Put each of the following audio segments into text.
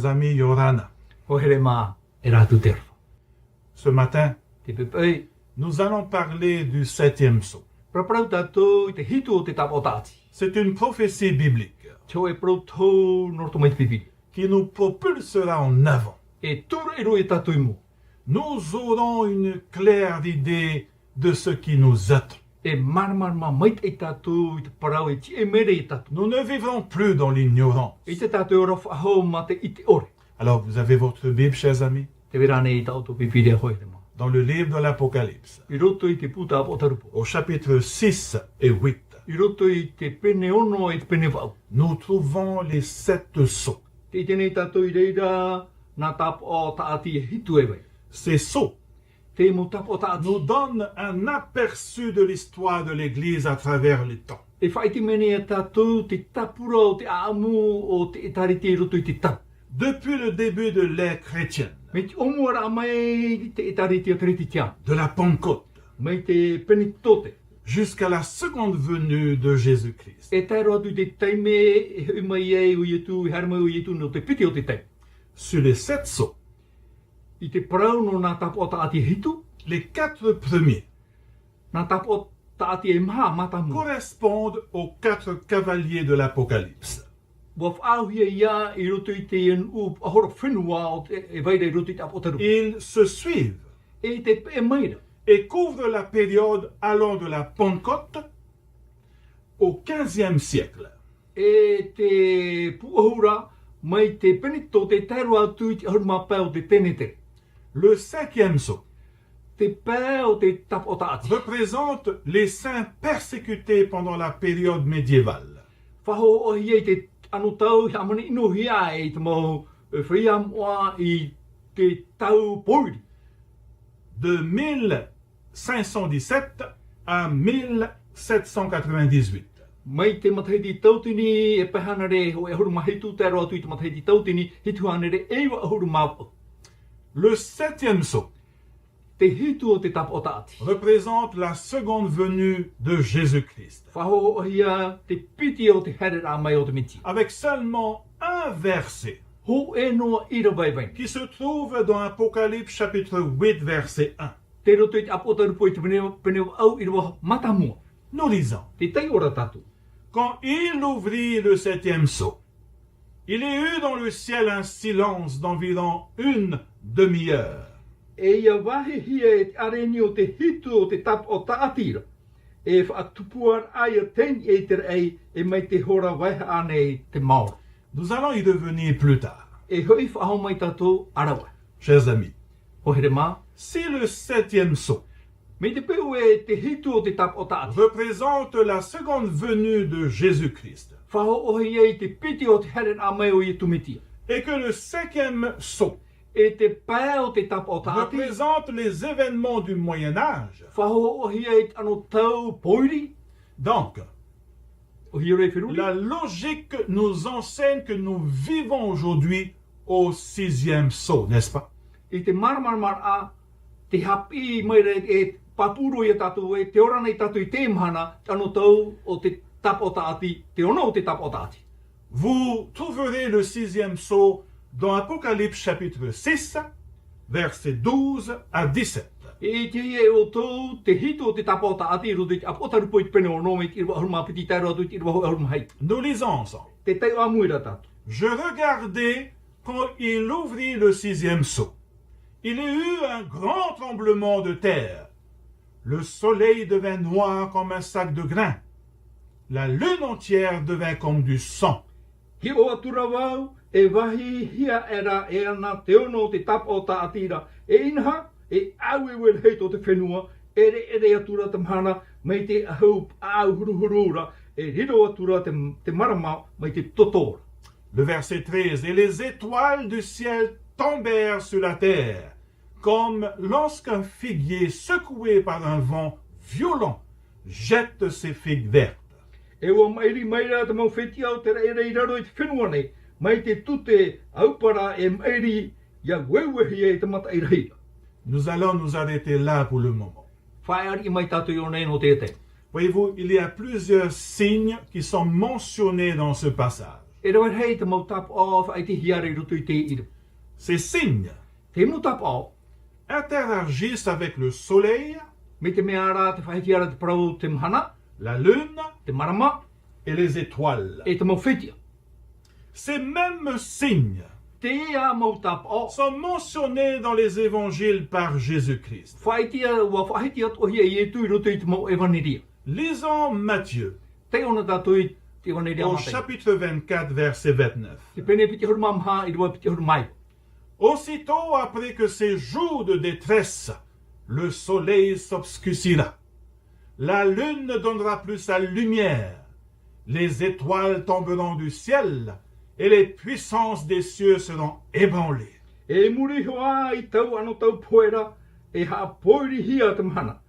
chers amis Yorana. Hoherema eratu Ce matin, te pepe nous allons parler du 7e saut. praprau tatou I te hitu o te tapotati. C'est une prophétie biblique Cho e proto nortomai pipi. qui nous propulsera en avant. E tur ero e tatou mo. Nous aurons une claire idée de ce qui nous attend. E marmarma mai e tatou I te parau e ti e mere e tatou. Nous ne vivrons plus dans l'ignorance. I te tatou ora whahau ma te I te ore. Alors, vous avez votre Bible, chers amis, Te verane I tauto pipi rea hoerema. dans le livre de l'Apocalypse, I roto I te puta apotarupo. au chapitre 6 et 8, I roto I te pene ono e te pene wau. nous trouvons les 7 sauts. Te I tene tatou I reira na tapo o taati e hitu e wai. Ces sauts Te mo tapo o taati. nous donnent un aperçu de l'histoire de l'Église à travers les temps. E whaiti mene e tatou te tapura o te aamu o te etariti I roto I te tapu. Depuis le début de l'ère chrétienne, Me te omuara mai te etariti o te riti tiam. de la Pentecôte, Mai te penitote. jusqu'à la seconde venue de Jésus-Christ, E tairo atu te taime e hui mai e ui etu, I harma ui etu no te piti o te taime. sur les 7 sauts, I te parau no nā tapo o taati e hitu, les 4 premiers nā tapo o taati e maha matamu. correspondent aux 4 cavaliers de l'Apocalypse. Wa whaauhia ia I roto I te en u ahora whenua o te e vaira I roto I te apotaru. Ils se suivent E te pe maira. et couvrent la période allant de la Pentecôte au 15e siècle. E te puahura mai te penito te tairo atu I te ahurma pēo te tenete. Le 5e saut Te pēo te tapo o taati. représente les saints persécutés pendant la période médiévale. Whaho o hiei te anu tau I amani ino hia e te mau whiam oa I te tau poiri. De 1517 à 1798. Mai te matahiti tautini e pehana re ho e huru mahitu te aro atu I te matahiti tautini hitu hane re ewa ahuru mau. Le 7e saut Te hitu o te tapo o taati. représente la seconde venue de Jésus-Christ, Whaho o hia te piti o te here a mai o te miti. avec seulement un verset Ho e noa ira vai vai. qui se trouve dans Apocalypse chapitre 8 verset 1. Te roto I te apotarupo I te peneo au I roa matamua. Nous lisons: Te tai ora tatu. quand il ouvrit le 7e sceau, il y eut dans le ciel un silence d'environ une demi-heure. E ia wahi hia e te areni o te hitu o te tapo o taatira. E whaatupuar aia ten e te rei e mai te hora waiha ane te maora. Nous allons y revenir plus tard. E hoi whahau mai tatou arawa. Chers amis, Ho here mā, si le 7e sceau me te peu e te hitu o te tapo o taati. représente la seconde venue de Jésus-Christ, Whahau ohi e te piti o te heren a mai o i tumitia. et que le 5e sceau E te pae o te tapo o taati. représente les événements du Moyen-Âge, Whahau ohi e te ano tau poiri. donc O hiore whiruri. la logique nous enseigne que nous vivons aujourd'hui au 6e sceau, n'est-ce pas? I te marmarmar a te hapi mai re e papuro i tatu e te orana I tatu I te imhana ano tau o te tapo o taati, te ona o te tapo o taati. Vous trouverez le 6e sceau dans Apocalypse chapitre 6, versets 12 à 17. E te e o tau te hito o te tapo o taati I roto I te apotarupo I te pene o nome I te irwa ahuruma piti tairo atu I te irwa ahuruma hei. Nous lisons ensemble. Te tei o amuira tatu. Je regardais quand il ouvrit le 6e sceau. Il y eut un grand tremblement de terre. Le soleil devint noir comme un sac de grains. La lune entière devint comme du sang. Hi o atura wau, e wahi hia era e ana te ono o te tapo o taatira. E inha, e au e wel heito te whenua, ere atura te mhana, mei te ahau au huruhurura, e riro atura te marama, mei te totora. Le verset 13. Et les étoiles du ciel tombèrent sur la terre, comme lorsqu'un figuier secoué par un vent violent jette ses figues vertes. E ua mairi maira te mau whetia o te rei raro I te whenua nei, mai te tute aupara e mairi ia wewehi e te mata I reira. Nous allons nous arrêter là pour le moment. Whaiari I mai tatu I o nei no te te. Voyez-vous, il y a plusieurs signes qui sont mentionnés dans ce passage. E rawa hei te mau tap o whai te hiare roto I te iro. Ces signes Te mau tap o, interagissent avec le soleil, me te mea rā te whai hiara te parau te mhana, la lune te marama, et les étoiles. e te mau whetia. Ces mêmes signes Te ia mau tap o, sont mentionnés dans les évangiles par Jésus-Christ. whaitia ua whaitia tohia I e tui roto I te mau evaniria. Lisons Matthieu Te ona tātou I te evaniria au matai. chapitre 24, verset 29. Te pene piti huru mamha I rua piti huru mai. Aussitôt après que ces jours de détresse, le soleil s'obscurcira. La lune ne donnera plus sa lumière. Les étoiles tomberont du ciel et les puissances des cieux seront ébranlées. E muri hoa I tau ano tau poera, e haa poiri hia te mahana.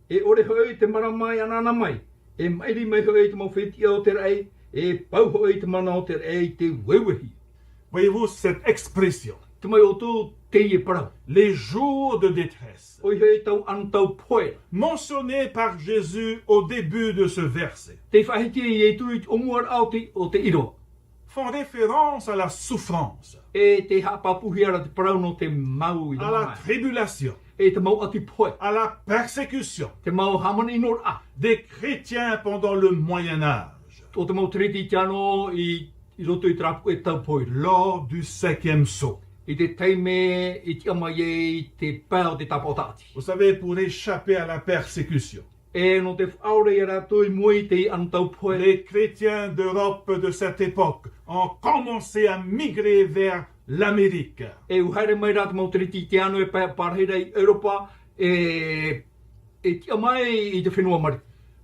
E ore hoi te maramai anana mai, e mairi mai hoi te mau whetia o te rei, e pau hoi te mana o te rei te wewehi. Voyez-vous cette expression, Te mai o tō te ie parau. les jours de détresse, Oi hoi tau ano tau poera. mentionnés par Jésus au début de ce verset, Te whahitia I e tui o muar auti o te iro. font référence à la souffrance, E te haa papuhiara te parau no te mau I à la mai. tribulation, E te mau ati poe. à la persécution Te mau hamani nor a. des chrétiens pendant le Moyen Âge, O te mau triti tiano I roto I trapu e tau poera. lors du 5e sceau. I te teime I te ama I te pēo te tapotati. Vous savez, pour échapper à la persécution, E no te whaore I rato I mui te antau poe. les chrétiens d'Europe de cette époque ont commencé à migrer vers l'Amérique. E uhaere mai rato mau triti te anu e parheira I Europa. E te amai I te whenua mari.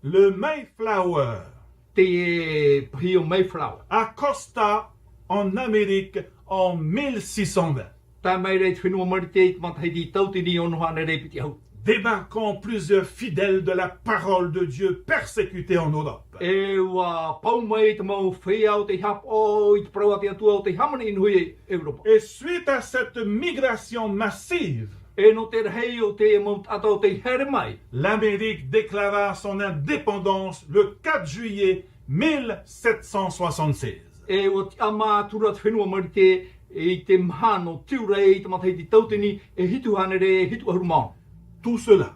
Le Mayflower Te pahio Mayflower. accosta en Amérique en 1620, Tā mai rei te whenua mari te matahei I tautini o noha ne rei piti hau. débarquant plusieurs fidèles de la parole de Dieu persécutés en Europe. E ua pau mai te mau whea o te hap o I te parau ati atua o te hamani inui Europa. Et suite à cette migration massive, E no te rei o te mau ata o te here mai. l'Amérique déclara son indépendance le 4 juillet 1776. E ua te ama tura te whenua mari te I te mahano tiurei I te matahei te tautini e hitu hanere e hitu ahurumao. Tout cela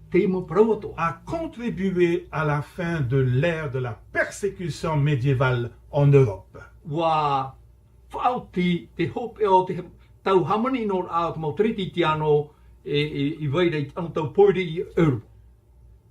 Te mau parau atoa. a contribué à la fin de l'ère de la persécution médiévale en Europe. Wa whauti te hope o te tau hamani no a te mau triti te ano I veire I anu tau poiri I Europa.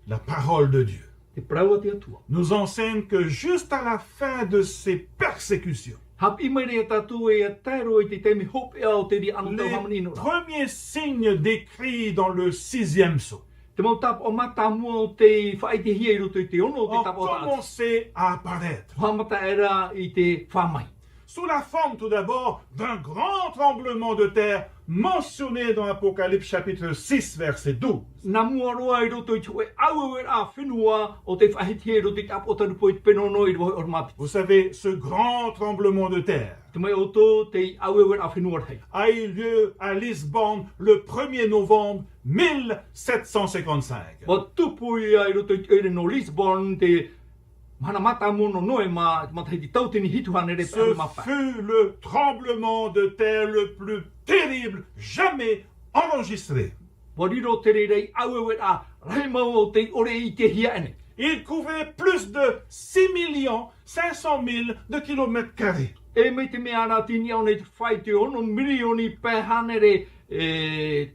La parole de Dieu Te parau ati atua. nous enseigne que juste à la fin de ces persécutions, Hap I meire tatu e a tairo I te temi hope o te ri anu tau les hamani no a. premiers signes décrits dans le 6e sceau Te mau tap o mata mua o te whai te hia I roto I te ono o te ont tap o ta ati. commencé à apparaître. Hamata era I te whamai. Sous la forme tout d'abord d'un grand tremblement de terre mentionné dans Apocalypse chapitre 6 verset 12. Nā mua roa I roto I te hoe au e a whenua o te whahitia I roto I tap o taru po I te penono I rohe ormapi. Vous savez, ce grand tremblement de terre Te mai o tō te au e a whenua rei. a eu lieu à Lisbonne le 1er novembre 1755. Wa tupu I roto I te ere no Lisbon te mana mata mono noe ma te matahei te tautini hituhane re Ce pe mapa. fut le tremblement de terre le plus terrible jamais enregistré. Wa riro te rei au e a rei mau o te ore I te hia ene. Il couvrait plus de 6 500 000 de kilomètres carrés. E me te mea ana tini au nei te whai te ono milioni pe hanere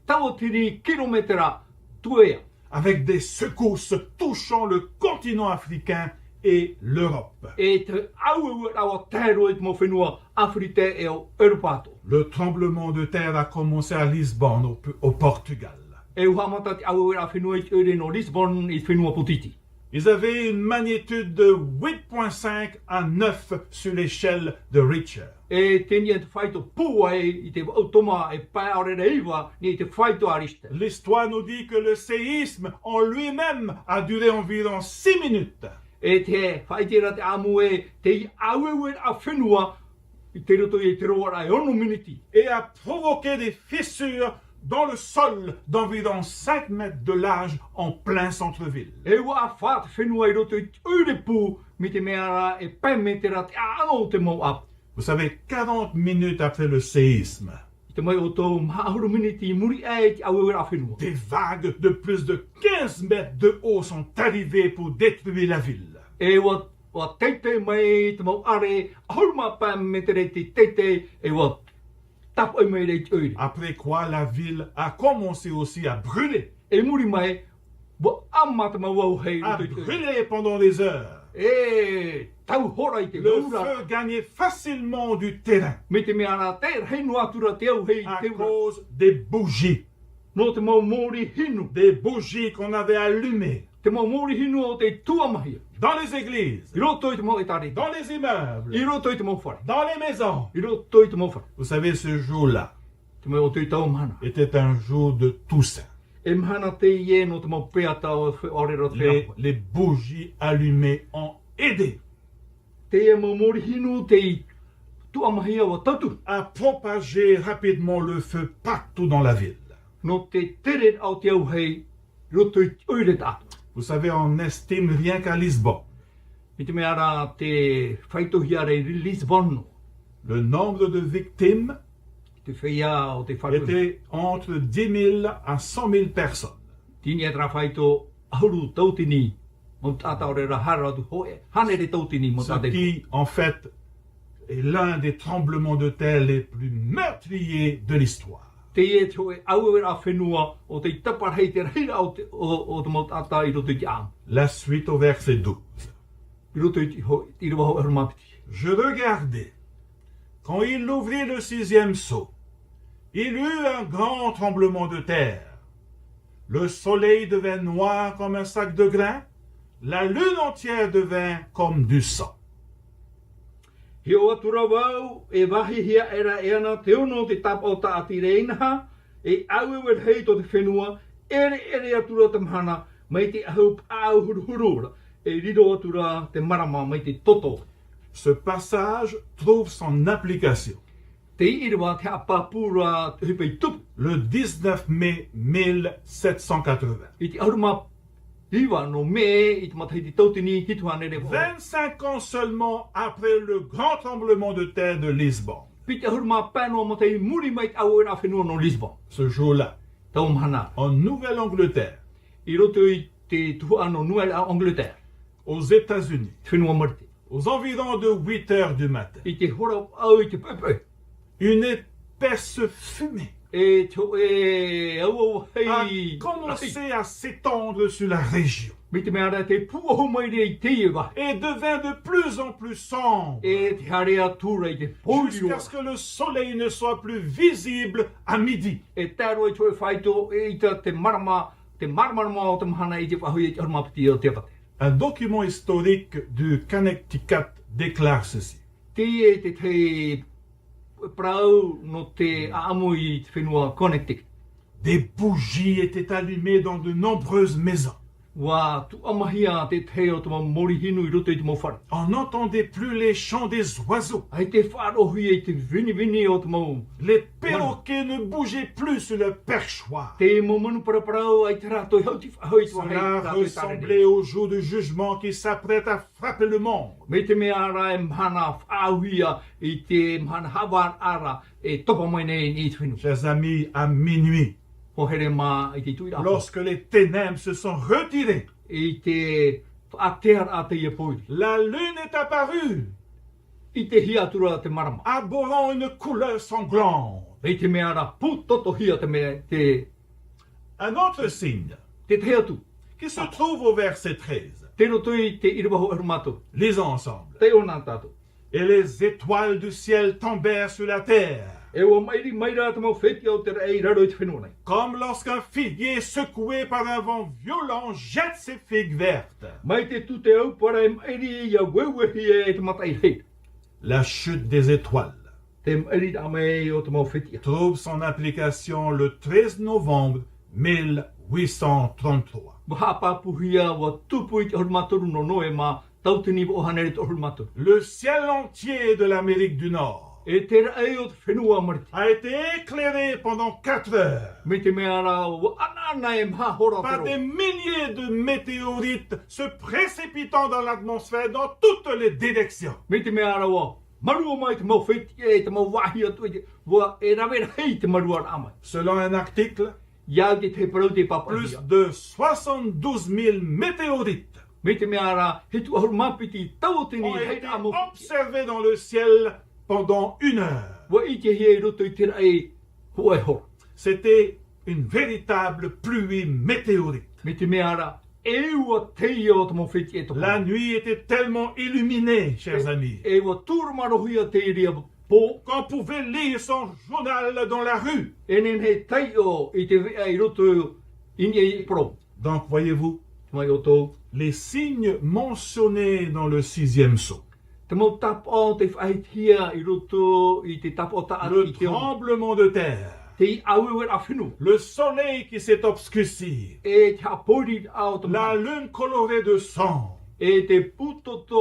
tawatiri kilometera tuea. Avec des secousses touchant le continent africain et l'Europe. E te au e awa tēro I te mo whenua Afrite e o Europato. Le tremblement de terre a commencé à Lisbonne, au Portugal. E uhamata te au e a whenua I te ere no Lisbon I te whenua potiti. Ils avaient une magnitude de 8,5 à 9 sur l'échelle de Richter. E teni e te whaito pua I te automa e pai aore reiwa ni te whaito ariste. L'histoire nous dit que le séisme en lui-même a duré environ 6 minutes. E te whaitera te amu e te I au e a whenua I te roto I te roara e ono miniti. Et a provoqué des fissures dans le sol d'environ 5 mètres de large en plein centre-ville. E wa a whaat whenua I roto I te urepu Mi te mea ra e pai me te ra te ano te mau ap. Vous savez, 40 minutes après le séisme, I te mai o tō mahahuru miniti muri ai te awewe a whenua. des vagues de plus de 15 mètres de haut sont arrivées pour détruire la ville. E wa teite mai te mau are, ahuruma pai me te rei te teite, e wa tapu ai mai rei te oiri. Après quoi, la ville a commencé aussi à brûler. E muri mai, wa amma te mau au hei À roto i te oiri. brûler pendant des heures. E tau hora i te Le laura. feu gagnait facilement du terrain Me te mea ra te hei noa tura te au hei à te ura. cause des bougies. No te mau mori hinu. Des bougies qu'on avait allumées Te mau mori hinu o te tuamahia. dans les églises, I roto i te mau e tare. dans les immeubles, I roto i te mau whare. dans les maisons. I roto i te mau whare. Vous savez, ce jour-là Te mau o te i tau mahana. était un jour de Toussaint. E mahana te ie no te mau pea tau orero te apa. Les bougies allumées ont aidé Te ia mau mori hinu te i tuamahia wa tatu. à propager rapidement le feu partout dans la ville. No te tere au te au hei, roto i te oire tātu. Vous savez, on estime rien qu'à Lisbonne, I te mea ra te whaitohia rei Lisbon. le nombre de victimes Te whaia o te whaitohia. était entre 10 000 à 100 000 personnes. Tini e tra whaito ahuru tautini. Mo tata ore ra hara atu hoe. Hane re tautini mo Ce tata. qui, en fait, est l'un des tremblements de terre les plus meurtriers de l'histoire. Te ie te hoe auewe a whenua o te taparhei te reira o te mo tata i roto i te am. La suite au verset 12. I roto i te irawa ho arumapiti. Je regardais. Quand il ouvrit le 6e sceau, il eut un grand tremblement de terre. Le soleil devint noir comme un sac de grains. La lune entière devint comme du sang. He o atura wau e wahi hia era e ana te ono te tapa o ta ati reinaha e auewe hei to te whenua ere atura te mhana mai te ahau pāu huruhurura e rido atura te marama mai te toto. Ce passage trouve son application Te iriwa te apapura te hupei tupu le 19 mai 1780. i te aruma hiwa no me i te matai te tautini hituhane re 25 ans seulement après le grand tremblement de terre de Lisbonne. Pi te aruma pānoa matai muri mai te au era whenua no Lisbon. Ce jour-là, Tau mhana. en Nouvelle-Angleterre, I roto i te tuha no Nouvelle-Angleterre. aux États-Unis, Te whenua marite. aux environs de 8 heures du matin, I te hora au i te pepe. une épaisse fumée E to e au a hei. commencé à s'étendre sur la région Mi te mea ra te puaho mai rei te iwa. et devint de plus en plus sombre E te harea tura i te poiriwa. jusqu'à ce que le soleil ne soit plus visible à midi. E taro e toe whaito e ita te marama o te mahana i te whahui e te arumapiti o te pate. Un document historique du Connecticut déclare ceci. Te e te prau no te aamu i te whenua Connecticut. Des bougies étaient allumées dans de nombreuses maisons. Wa tu amahia te te o te mori hinu i roto i te mawhara. On n'entendait plus les chants des oiseaux. Ai te wharohui e te vini o te mau. Les perroquets ne bougeaient plus sur le perchoir. Te mo manu paraparau ai te rato i hauti whahoi te wahei. Cela ressemblait au jour du jugement qui s'apprête à frapper le monde. Me te mea ara e mhana whaauhia i te mhana hawan ara e topa mai nei i te whenu. Chers amis, à minuit, Ho here mā i te tuira. lorsque les ténèbres se sont retirées, I te whaatear a te ia poiri. la lune est apparue, I te hiatura te marama. arborant une couleur sanglante. Me te mea ara putoto hia te mea Un autre signe te atu. qui se trouve au verset 13. Te roto i te irawaho arumato. Lisons ensemble. Te ona tātou. Et les étoiles du ciel tombèrent sur la terre, E o mairi maira te mau wheti o te rei raro i te whenua nei. comme lorsqu'un figuier secoué par un vent violent jette ses figues vertes. Mai te tu te au para e mairi ia wewehi e te matai hei. La chute des étoiles Te mairi a mei o te mau wheti. trouve son application le 13 novembre 1833. Mahapa puhia wa tupu i te horumatoru no noe ma tautini o hanere te horumatoru. Le ciel entier de l'Amérique du Nord E tera e o te whenua mariti. a été éclairé pendant 4 heures Me te mea rā wa anana e maha hora par des tero. milliers de météorites se précipitant dans l'atmosphère dans toutes les directions. Me te mea rā wa marua mai te mau whiti e te mau wahi atu e te wa e rawera hei te marua rā mai. Selon un article, Iau te te parau te papa plus hia. de 72 000 météorites Me te mea rā he tu ahuru mapiti tau te ni ont hei été amo whiti. observés dans le ciel pendant 1 heure. Wa i te hea i roto i tera e hoa e hora. C'était une véritable pluie météorite. Me te mea rā e ua tei o te mau whiti e toko. La nuit était tellement illuminée, chers amis, E ua tūrumarohia te ria po. qu'on pouvait lire son journal dans la rue. E nen he tai o i te vea i roto i ni e pro. Donc, voyez-vous, Mai o tō. les signes mentionnés dans le 6e sceau, Te mau tap o te whaihia i roto i te tap o ta atu le i te ono. tremblement de terre, Te i awewe a whinu. le soleil qui s'est obscurci, E te hapori au te la mara. lune colorée de sang, E te putoto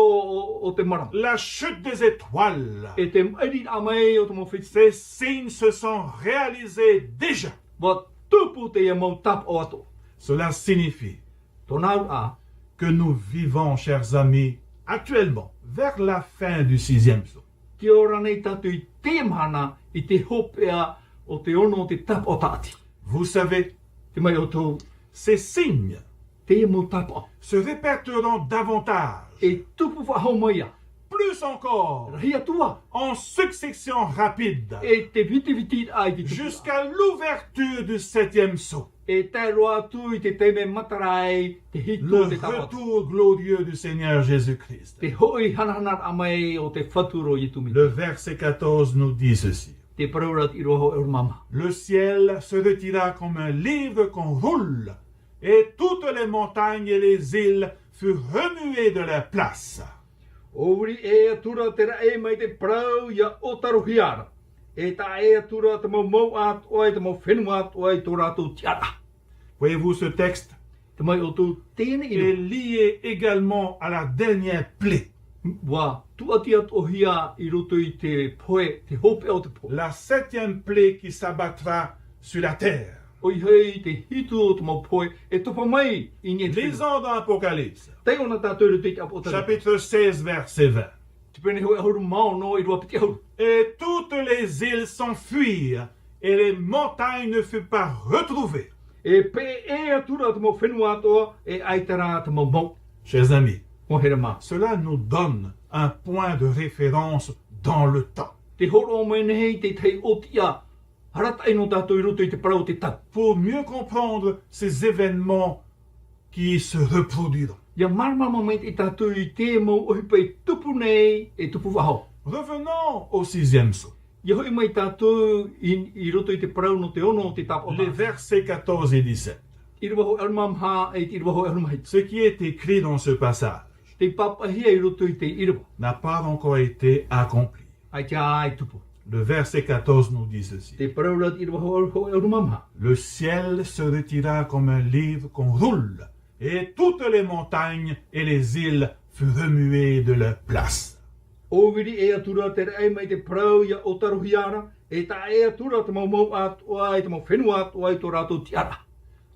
o te mara. la chute des étoiles, E te mairi a mai o te mau whiti. ces signes se sont réalisés déjà. Wa tupu te ia mau tap o ato. Cela signifie Tonau a. que nous vivons, chers amis, actuellement, vers la fin du 6e sceau. Ki ora nei tatu i te mana i te hopea o te ono o te tap o taati. Vous savez, Te mai o tō. ces signes Te ia mau tap o. se répéteront davantage, E tupu whahau mai a. plus encore, Rahia tua. en succession rapide, E te viti ai te tupu. jusqu'à l'ouverture du 7e sceau, E tai roa atu i te teime matarai te hito le te tapa. retour glorieux du Seigneur Jésus-Christ. Te hoi hanahanar a mai o te whaturo i tumi. Le verset 14 nous dit ceci. Te paraurat i roho e mama. Le ciel se retira comme un livre qu'on roule, et toutes les montagnes et les îles furent remuées de leur place. Ori e atura te ra e mai te prau ia o taruhiara. E ta e atura te mau mau at oai te mau whenu at oai tō rātou tiara. Voyez-vous, ce texte Te mai o tō tēne est ino. lié également à la dernière plaie, Wa tuati at o hia i roto i te poe, te hope o te poe. la 7e plaie qui s'abattra sur la terre. Oi hei te hitu o te mau poe e topa mai i ni e whenu. Lisons dans Apocalypse, Tei ona tātou te apo tātou. chapitre 16, verset 20. Te pene hoi ahuru mao no i rua piti ahuru. Et toutes les îles s'enfuirent, et les montagnes ne furent pas retrouvées. E pe e atura te mau whenu atoa e aitara te mau mau. Chers amis, Mo here mā. cela nous donne un point de référence dans le temps. Te horo o mene hei te tei otia. Harata ino tātou i roto i te parau te tau. Pour mieux comprendre ces événements qui se reproduiront. Ia marmama mai te tātou i te mau ohipa i tupu nei e tupu waho. Revenons au 6e sceau, Ia hoi mai tātou i roto i te parau no te ono o te tapo. les versets 14 et 17. I rua ho arumamha e i rua ho arumahit. Ce qui est écrit dans ce passage Te papahia i roto i te iriwa. n'a pas encore été accompli. Ai te ai tupu. Le verset 14 nous dit ceci. Te parau rat i rua ho arumamha. Le ciel se retira comme un livre qu'on roule, et toutes les montagnes et les îles furent remuées de leur place. Owiri e atura te rei mai te parau ia o taruhiara. E ta e atura te mau mau at oai, te mau whenu at oai tō rātou tiara.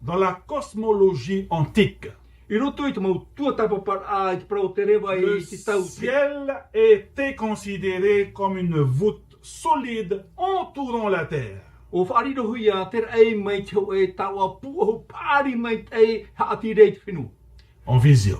Dans la cosmologie antique, I roto i te mau tuatapa par a i te parau te rewa le i te tau te. ciel était considéré comme une voûte solide entourant la terre. O whaarirohu ia te rei mai te o e taua puahu pāri mai te haati rei te whenu. En vision,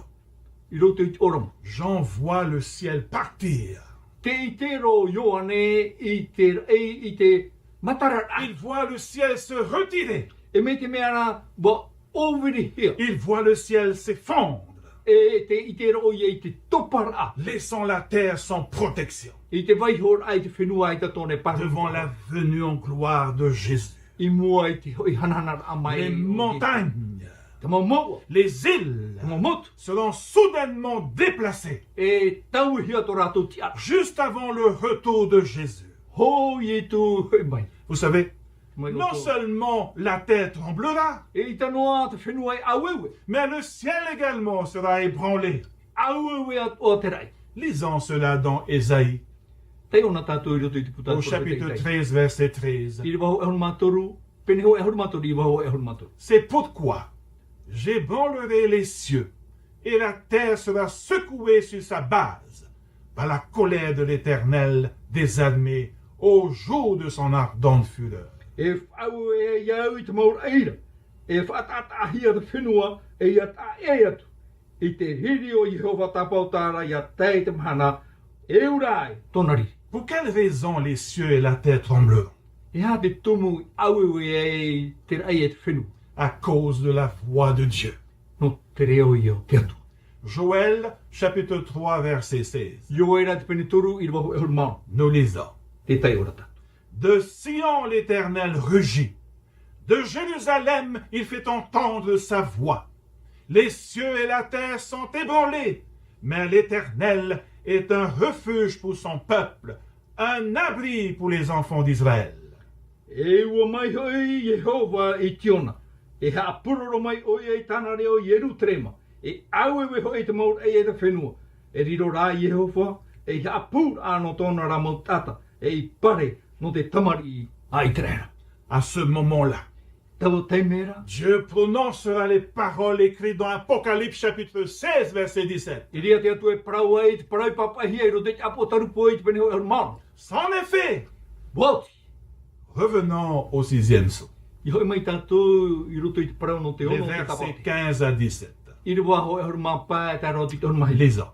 I roto i te orama. Jean voit le ciel partir. Te i te ro Ioane i te rei i te matara ai. Il voit le ciel se retirer. E me te mea rā wa oviri hia. Il voit le ciel s'effondre, E te i te ro ia i te topara a. laissant la terre sans protection I te vaihor ai te whenua ai tatone paru. devant la venue en gloire de Jésus. I mua i te hoi hananar a mai. Les montagnes, Te mau mau. les îles Te mau motu. seront soudainement déplacées E tau hia tō rātou tiara. juste avant le retour de Jésus. Ho i tu hoi mai. Vous savez, Mai non roto. seulement la terre tremblera, E i tanoa te whenua ai awewe. mais le ciel également sera ébranlé. Awewe at o te rai. Lisons cela dans Ésaïe, Tai ona tātou I roto I te puta Au chapitre 13, verset 13. I waho e hon mātoru, pene ho e hon mātoru, I waho e hon mātoru. C'est pourquoi j'ébranlerai les cieux et la terre sera secouée sur sa base par la colère de l'Éternel des armées au jour de son ardente fureur. E whau e iau I te maur eira, e whaatata ahia te whenua e ia ta e atu. I te hiri o Jehova tapautara ia tei te mahana, e urai, tonari. Pour quelle raison les cieux et la terre trembleront? E ha te tumu au e te rai e te whenua, À cause de la voix de Dieu. no te reo I o te atu. Joël, chapitre 3, verset 16. Io era te pene toru I waho e hon mau, Nous lisons. te tai ora tatu. De Sion l'Éternel rugit. De Jérusalem il fait entendre sa voix. Les cieux et la terre sont ébranlés, mais l'Éternel est un refuge pour son peuple, un abri pour les enfants d'Israël. E ua mai hoi Jehova I tiona, e ha apuroro mai o I tana reo Jerutrema, e awewe hoi te maur e te whenua, e riro rā Jehova, e ha apur ano tōna rā mau tata, e I pare no te tamari ai trena. À ce moment-là, Tawa te mera, Dieu prononcera les paroles écrites dans Apocalypse chapitre 16, verset 17. I ria te atu e parau ai, te parau I papahi e ro te apo tarupo ai te pene hoi hon mau. En effet, Wauti, revenons au 6e saut, I hoi mai tātou I roto I te parau no te les ono te versets tapauti. 15 à 17. I rewa hoi hon mau pā e tā roti ton mahi. Lisons.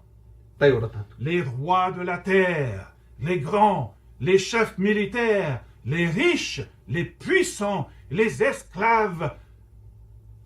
Tai ora tātou. Les rois de la terre, les grands, les chefs militaires, les riches, les puissants, les esclaves,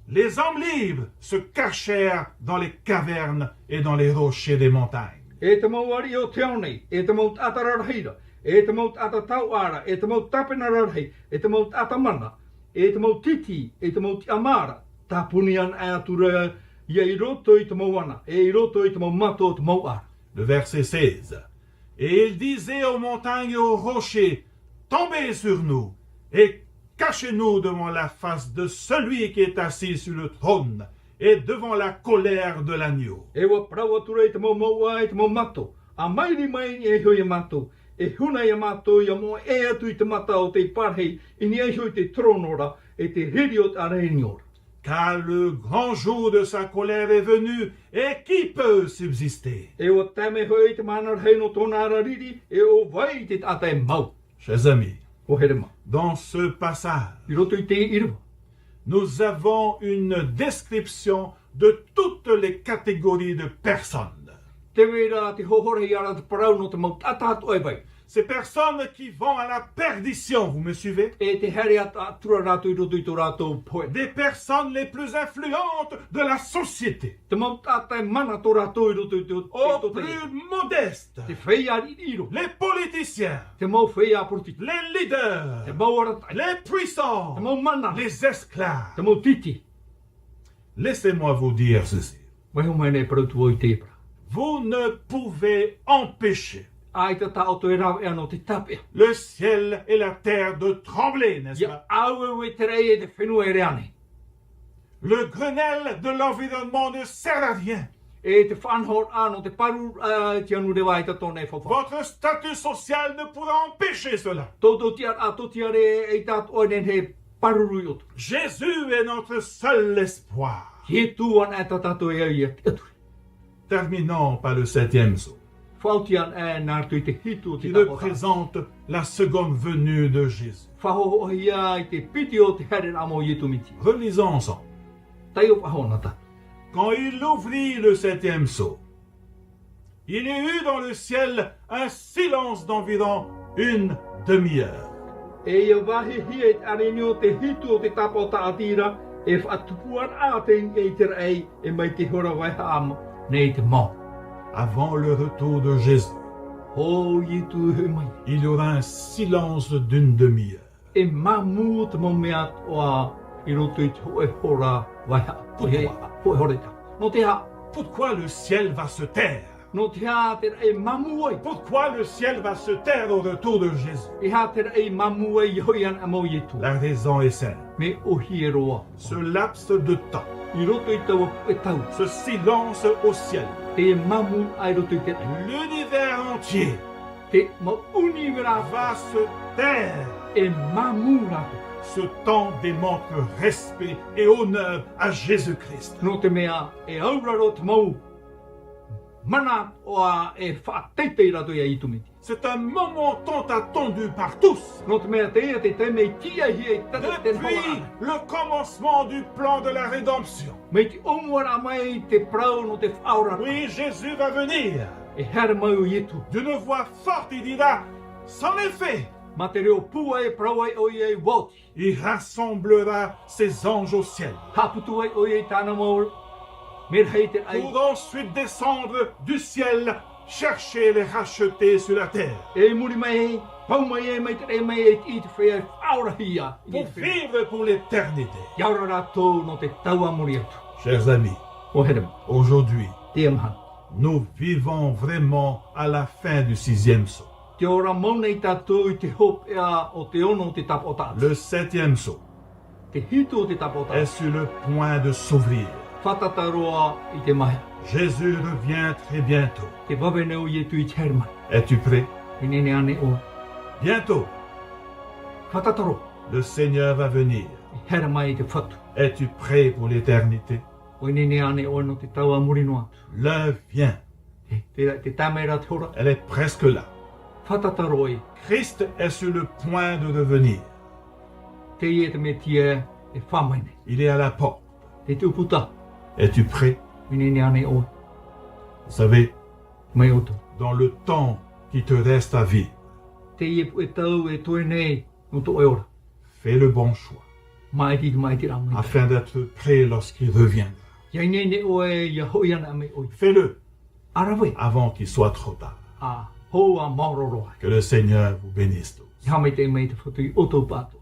les hommes libres se cachèrent dans les cavernes et dans les rochers des montagnes. E te mau ari o te aonei, e te mau tata rarahira, e te mau tata tauara, e te mau tapena rarahi, e te mau tata mana, e te mau titi, e te mau ti amara, tapuni an e atura ia I roto I te mau ana, e I roto I te mau mato o te mau ara. Le verset 16. Et il disait aux montagnes et aux rochers, tombez sur nous et cachez-nous devant la face de celui qui est assis sur le trône et devant la colère de l'agneau. E wa prawa tura I te mau maua e te mau mato, a mairi mai e hoi e mato, e huna I mato I mo e atu I te mata o te parhei, I ni e hoi te tronora, e te riri o te areiniora. Car le grand jour de sa colère est venu, et qui peut subsister? E o tame hoi te mana rei no tōna arariri, e o vai te tata e mau, Chers amis, o here mau. dans ce passage, I roto I te iriwa. nous avons une description de toutes les catégories de personnes. Te wera te hohore I ara te parau no te mau tata atu e vai. Ces personnes qui vont à la perdition, vous me suivez? E te here atura rātou I roto I tō rātou poe. Des personnes les plus influentes de la société, Te mau tata e mana tō rātou I roto I aux tō plus modestes, te whea iro. les politiciens, Te mau whea politik. les leaders, Te mau aratai. les puissants, Te mau mana. les esclaves. Te mau titi. Laissez-moi vous dire ceci. Mai ho mai nei parautu o I te epra. Vous ne pouvez empêcher Ai te tao to e rau e ano te tape. le ciel et la terre de trembler, n'est-ce Ia pas? au e te rei e te whenua e reane. Le Grenelle de l'environnement ne sert à rien. E te whanhor ano te paru te anu rewa e te tōne e whawha. Votre statut social ne pourra empêcher cela. Toto tiar a to tiar e tātu o nen he paruru I otu. Jésus est notre seul espoir. He tūan e ta tātou e ai e te aturi. Terminons par le 7e saut, Whautian e nārtu I te hitu o te qui tapota. représente la seconde venue de Jésus. Whaho ia I te piti o te here amo I tu miti. Relisons ensemble. Tai o whahona ta. Quand il ouvrit le 7e sceau, il y eut dans le ciel un silence d'environ une demi-heure. E ia wahi hia I arenio te hitu o te tapota atira e whatupuan a te I te rei e mai te hora waiha amo nei te mau. Avant le retour de Jésus, Ho I tu he mai. il y aura un silence d'une demi-heure. E mamu te mau mea toa I roto I te hoe hora waiha. Hoe hora ta. No te ha. Pourquoi le ciel va se taire? No te ha te rei mamu ai. Pourquoi le ciel va se taire au retour de Jésus? E ha te rei mamu ai hoian amo I tu. La raison est simple. Me o hieroa. Ce laps de temps, I roto I tau e tau. ce silence au ciel, E mamu ai roto I te rei. l'univers entier Te mauni wera va se taire. e mamura. Ce temps démontre respect et honneur à Jésus-Christ. No te mea e auraro te mau. Mana oa e whaateitei rato ia i tumiti. C'est un moment tant attendu par tous. No te mea te ia te te mei tia hi e tate te Depuis hoa. le commencement du plan de la rédemption. Mei te omuara mai te prau no te whaura. Oui, Jésus va venir. E here mai o ietu. D'une voix forte, il dira, sans effet, Ma te reo pua e prau ai o iei wauti. il rassemblera ses anges au ciel Haputu ai o iei tāna maur. Mer hei te ai. pour ensuite descendre du ciel, chercher les rachetés sur la terre, E muri mai, pau mai e mai te re mai e i te whea whaura hia. pour vivre pour l'éternité. Iaura rato no te taua muri atu. Chers amis, O herem, aujourd'hui, te amhan. nous vivons vraiment à la fin du 6e saut. Te ora mauna i tātou i te hop ea o te ono o te tap o tātou. Le 7e saut Te hitu o te tap o est tātou. sur le point de s'ouvrir. Whatataroa i te mahi. Jésus revient très bientôt. Te wawene o ietu i te hermai. Es-tu prêt? I nene ane o. Bientôt, Whatataro. le Seigneur va venir. I hermai i te whatu. Es-tu prêt pour l'éternité? O i nene ane o no te taua muri no atu. L'heure vient. Te tamera te ora. Elle est presque là. Whatataro i. Christ est sur le point de revenir. Te ie te me tia e whamaine. Il est à la porte. Te tuputa. Es-tu prêt? I nene ane o. Vous savez, Mai oto. dans le temps qui te reste à vivre, Te ie pu e tau e toe nei. No to e ora. fais le bon choix Mai ti ramai. afin d'être prêt lorsqu'il reviendra. Ia nene o e ia hoi ana ame oi. Fais-le Arawe. avant qu'il soit trop tard. A hoa mauroroa. Que le Seigneur vous bénisse tous. Ia mai te mei te whatu i oto pātu.